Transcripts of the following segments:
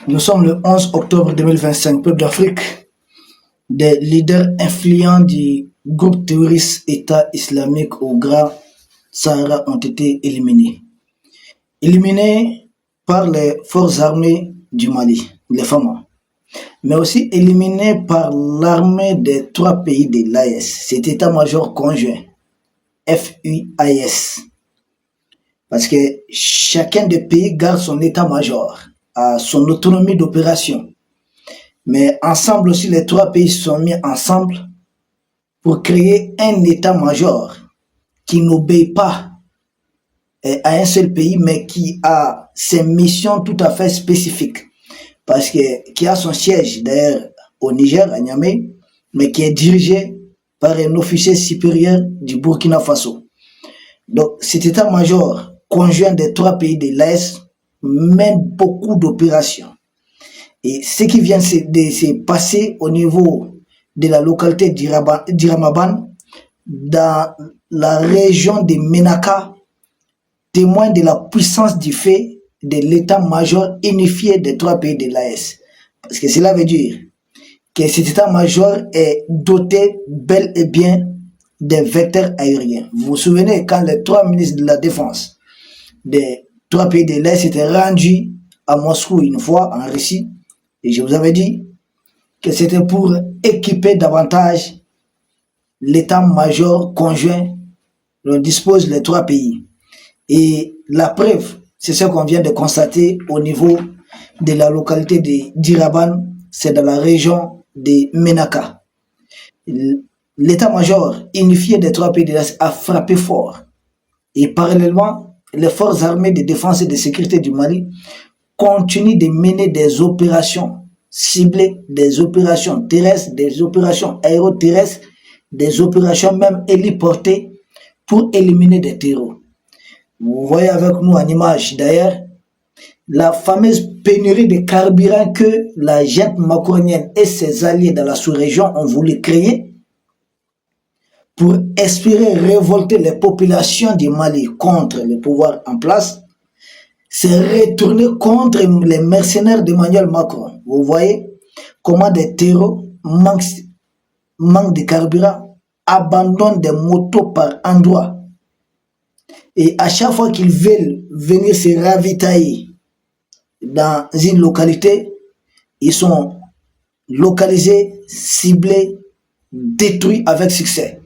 Nous sommes le 11 octobre 2025. Peuple d'Afrique, des leaders influents du groupe terroriste État islamique au Grand Sahara ont été éliminés. Éliminés par les forces armées du Mali, les FAMA, mais aussi éliminés par l'armée des trois pays de l'AES, cet état-major conjoint, FUAS, parce que chacun des pays garde son état-major, a son autonomie d'opération. Mais ensemble aussi, les trois pays se sont mis ensemble pour créer un état-major qui n'obéit pas à un seul pays, mais qui a ses missions tout à fait spécifiques. Parce que qui a son siège d'ailleurs au Niger, à Niamey, mais qui est dirigé par un officier supérieur du Burkina Faso. Donc cet état-major conjoint des trois pays de l'Est mène beaucoup d'opérations. Et ce qui vient de se passer au niveau de la localité d'Iramaban, dans la région de Menaka, témoigne de la puissance du fait de l'état-major unifié des trois pays de l'AES. Parce que cela veut dire que cet état-major est doté bel et bien des vecteurs aériens. Vous vous souvenez quand les trois ministres de la Défense des trois pays de l'Est étaient rendus à Moscou une fois en Russie, et je vous avais dit que c'était pour équiper davantage l'état-major conjoint dont disposent les trois pays. Et la preuve, c'est ce qu'on vient de constater au niveau de la localité d'Iraban, c'est dans la région de Menaka. L'état-major unifié des trois pays de l'Est a frappé fort. Et parallèlement, les forces armées de défense et de sécurité du Mali continuent de mener des opérations ciblées, des opérations terrestres, des opérations aéroterrestres, des opérations même héliportées pour éliminer des terreaux. Vous voyez avec nous en image d'ailleurs la fameuse pénurie de carburant que la junte macronienne et ses alliés dans la sous-région ont voulu créer pour espérer révolter les populations du Mali contre le pouvoir en place, c'est retourner contre les mercenaires d'Emmanuel Macron. Vous voyez comment des terreaux manquent de carburant, abandonnent des motos par endroits. Et à chaque fois qu'ils veulent venir se ravitailler dans une localité, ils sont localisés, ciblés, détruits avec succès.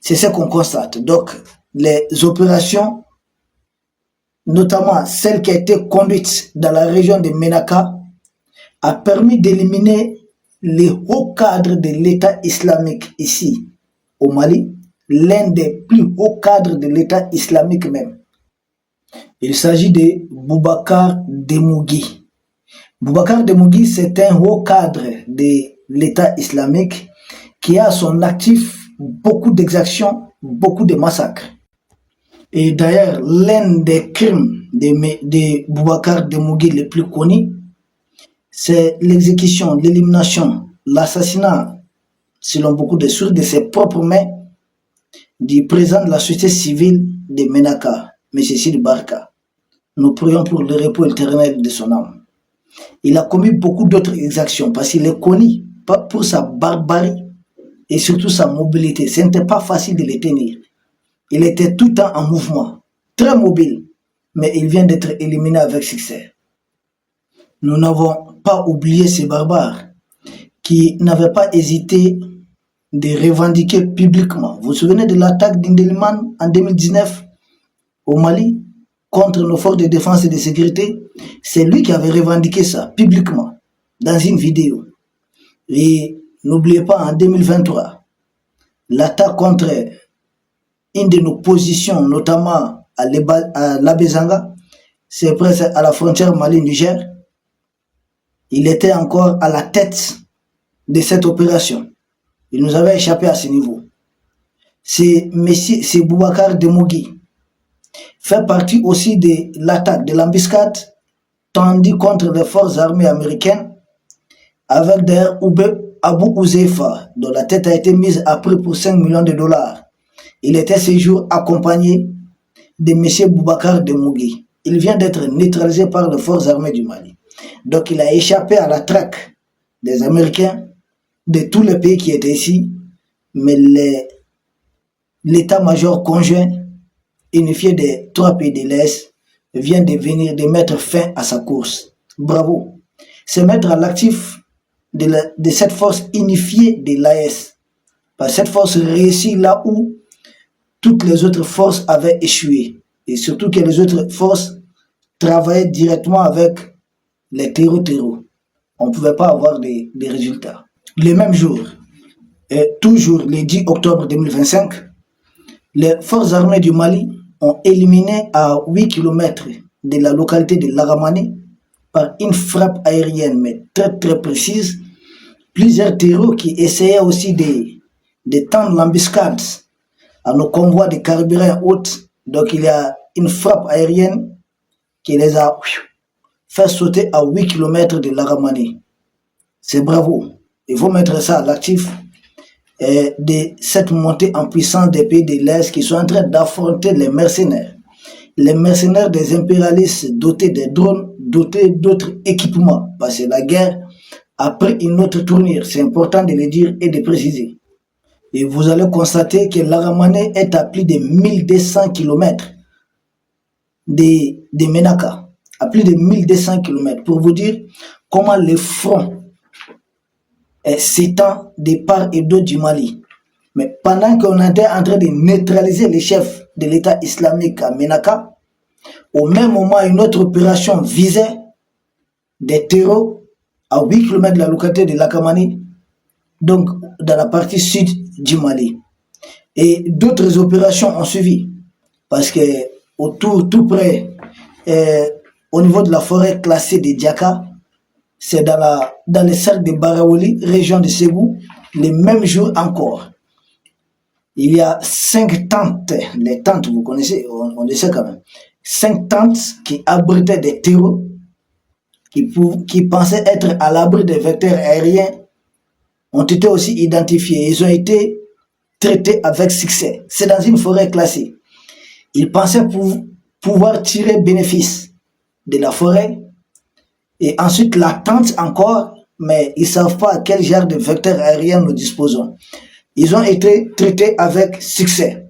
C'est ce qu'on constate. Donc, les opérations, notamment celle qui a été conduite dans la région de Menaka, a permis d'éliminer les hauts cadres de l'État islamique ici au Mali, l'un des plus hauts cadres de l'État islamique même. Il s'agit de Boubacar Demougui. Boubacar Demougui, c'est un haut cadre de l'État islamique qui a à son actif beaucoup d'exactions, beaucoup de massacres. Et d'ailleurs, l'un des crimes de Boubacar Demougui les plus connus, c'est l'exécution, l'élimination, l'assassinat, selon beaucoup de sources, de ses propres mains du président de la société civile de Menaka, M. Sid Barka. Nous prions pour le repos éternel de son âme. Il a commis beaucoup d'autres exactions parce qu'il est connu pas pour sa barbarie et surtout sa mobilité. Ce n'était pas facile de le tenir. Il était tout le temps en mouvement, très mobile, mais il vient d'être éliminé avec succès. Nous n'avons pas oublié ces barbares qui n'avaient pas hésité de revendiquer publiquement. Vous vous souvenez de l'attaque d'Indelman en 2019 au Mali contre nos forces de défense et de sécurité? C'est lui qui avait revendiqué ça publiquement dans une vidéo. Et n'oubliez pas, en 2023, l'attaque contre une de nos positions, notamment à Labezanga, c'est presque à la frontière Mali-Niger. Il était encore à la tête de cette opération. Il nous avait échappé à ce niveau. C'est Boubacar Demougui. Fait partie aussi de l'attaque de l'embuscade tendue contre les forces armées américaines avec d'ailleurs Abu Ouzeifa, dont la tête a été mise à prix pour 5 millions de dollars. Il était ce jour accompagné de M. Boubacar Demougui. Il vient d'être neutralisé par les forces armées du Mali. Donc il a échappé à la traque des Américains, de tous les pays qui étaient ici, mais l'état-major conjoint unifié des trois pays de l'Est vient de mettre fin à sa course. Bravo. C'est mettre à l'actif de cette force unifiée de l'AS. Parce que cette force réussit là où toutes les autres forces avaient échoué. Et surtout que les autres forces travaillaient directement avec les terreaux. On ne pouvait pas avoir des résultats. Le même jour, et toujours le 10 octobre 2025, les forces armées du Mali ont éliminé à 8 km de la localité de Laramane par une frappe aérienne, mais très précise, plusieurs terreaux qui essayaient aussi de tendre l'embuscade à nos convois de carburant haute. Donc il y a une frappe aérienne qui les a fait sauter à 8 km de Laramane. C'est bravo. Il faut mettre ça à l'actif de cette montée en puissance des pays de l'Est qui sont en train d'affronter les mercenaires. Les mercenaires des impérialistes dotés des drones, dotés d'autres équipements. Parce que la guerre a pris une autre tournure. C'est important de le dire et de préciser. Et vous allez constater que Laramane est à plus de 1200 km de Menaka. À plus de 1200 km. Pour vous dire comment le front s'étend de part et d'autre du Mali. Mais pendant qu'on était en train de neutraliser les chefs de l'État islamique à Menaka, au même moment, une autre opération visait des terreaux à 8 km de la localité de Lakamani, donc dans la partie sud du Mali. Et d'autres opérations ont suivi, parce que tout près, au niveau de la forêt classée de Diaka, c'est dans le cercle de Baraouli, région de Ségou, le même jour encore. Il y a 5 tentes, les tentes, vous connaissez, on le sait quand même, 5 tentes qui abritaient des terreaux qui pensaient être à l'abri des vecteurs aériens ont été aussi identifiés. Ils ont été traités avec succès. C'est dans une forêt classée. Ils pensaient pouvoir tirer bénéfice de la forêt et ensuite la tente encore, mais ils ne savent pas à quel genre de vecteurs aériens nous disposons. Ils ont été traités avec succès.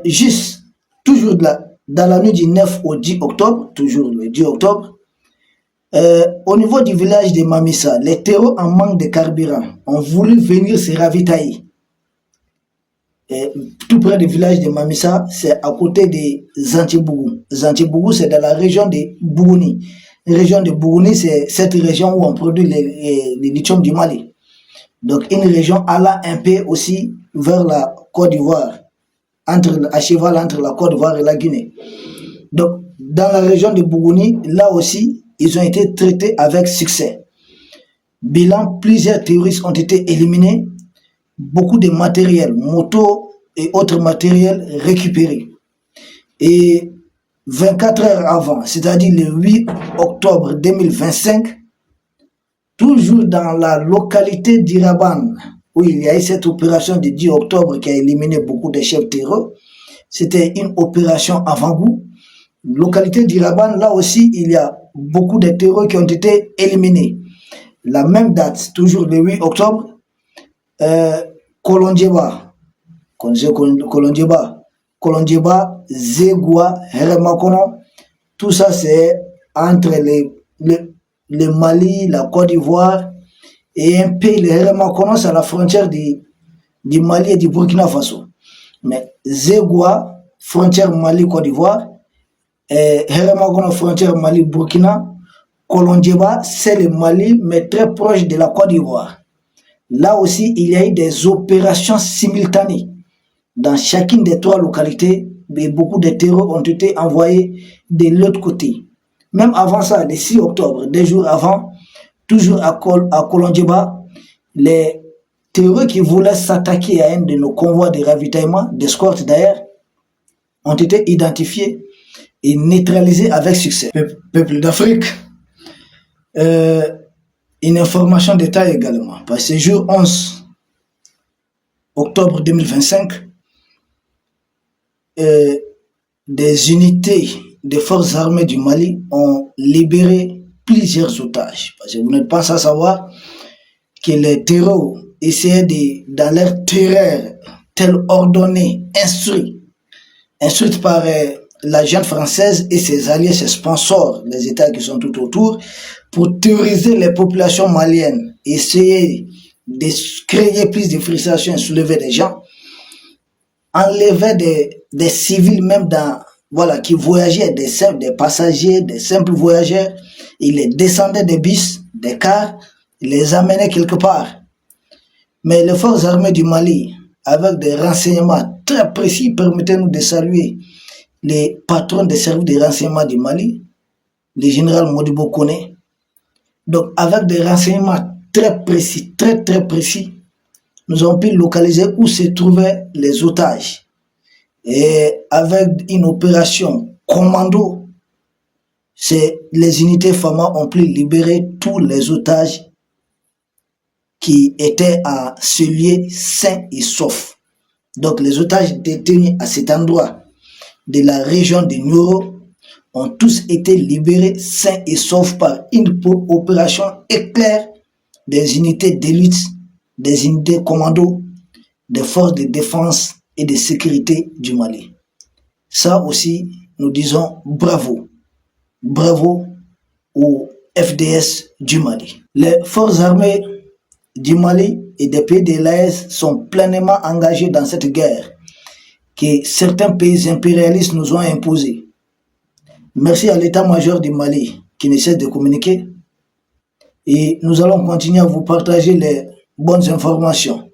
Juste, toujours dans la nuit du 9 au 10 octobre, toujours le 10 octobre, au niveau du village de Mamissa, les terreaux en manque de carburant ont voulu venir se ravitailler. Tout près du village de Mamissa, c'est à côté de Zantibougou. Zantibougou, c'est dans la région de Bougouni. La région de Bougouni, c'est cette région où on produit les lithium du Mali. Donc une région allant un peu aussi vers la Côte d'Ivoire, à cheval entre la Côte d'Ivoire et la Guinée. Donc dans la région de Bougouni, là aussi, ils ont été traités avec succès. Bilan, plusieurs terroristes ont été éliminés, beaucoup de matériel, motos et autres matériels récupérés. Et 24 heures avant, c'est-à-dire le 8 octobre 2025, toujours dans la localité d'Iraban, où il y a eu cette opération du 10 octobre qui a éliminé beaucoup de chefs terreux, c'était une opération avant-goût. Localité d'Iraban, là aussi, il y a beaucoup de terreux qui ont été éliminés. La même date, toujours le 8 octobre, Kolondjeba, Zegwa, Heremakono, tout ça c'est entre le Mali, la Côte d'Ivoire et un pays, le Heremakono, c'est à la frontière du Mali et du Burkina Faso. Mais Zegwa, frontière Mali-Côte d'Ivoire, Heremakono, frontière Mali-Burkina, Kolondjeba, c'est le Mali, mais très proche de la Côte d'Ivoire. Là aussi, il y a eu des opérations simultanées. Dans chacune des 3 localités, beaucoup de terreaux ont été envoyés de l'autre côté. Même avant ça, le 6 octobre, 2 jours avant, toujours à Kolondjeba, les terreaux qui voulaient s'attaquer à un de nos convois de ravitaillement, d'escorte d'ailleurs, ont été identifiés et neutralisés avec succès. Peuple d'Afrique, une information détail également. Parce que ce jour 11 octobre 2025, des unités des forces armées du Mali ont libéré plusieurs otages. Parce que vous n'êtes pas sans savoir que les terreaux essayaient dans leur terreur, tel ordonné, instruite par la junte française et ses alliés, ses sponsors, les États qui sont tout autour, pour terroriser les populations maliennes, essayer de créer plus de frustration et soulever des gens, enlever des civils même voilà, qui voyageaient, des passagers, des simples voyageurs, ils les descendaient des bus, des cars, ils les amenaient quelque part. Mais les forces armées du Mali, avec des renseignements très précis, permettez-nous de saluer les patrons des services de renseignement du Mali, le général Modibo Kone. Donc, avec des renseignements très précis, très précis, nous avons pu localiser où se trouvaient les otages. Et avec une opération commando, les unités FAMA ont pu libérer tous les otages qui étaient à ce lieu sains et saufs. Donc les otages détenus à cet endroit de la région de Nioro ont tous été libérés sains et saufs par une opération éclair des unités d'élite, des unités commando, des forces de défense et de sécurité du Mali. Ça aussi, nous disons bravo. Bravo au FDS du Mali. Les forces armées du Mali et des pays de l'AES sont pleinement engagés dans cette guerre que certains pays impérialistes nous ont imposée. Merci à l'état-major du Mali qui ne cesse de communiquer et nous allons continuer à vous partager les bonnes informations.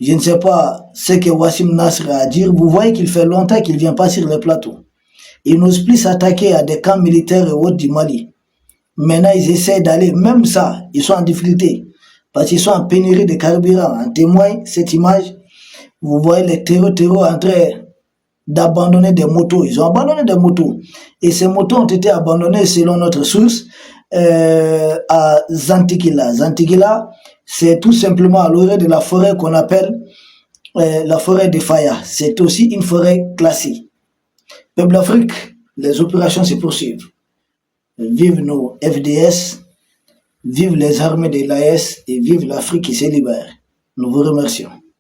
Je ne sais pas ce que Wassim Nasr a à dire. Vous voyez qu'il fait longtemps qu'il ne vient pas sur le plateau. Il n'ose plus s'attaquer à des camps militaires et autres du Mali. Maintenant, ils essaient d'aller, même ça, ils sont en difficulté. Parce qu'ils sont en pénurie de carburant. En témoigne cette image. Vous voyez les terreaux en train d'abandonner des motos. Ils ont abandonné des motos. Et ces motos ont été abandonnées, selon notre source, à Zantikila. Zantikila, c'est tout simplement à l'orée de la forêt qu'on appelle la forêt de Faya. C'est aussi une forêt classée. Peuple d'Afrique, les opérations se poursuivent. Vive nos FDS, vive les armées de l'AES et vive l'Afrique qui se libère. Nous vous remercions.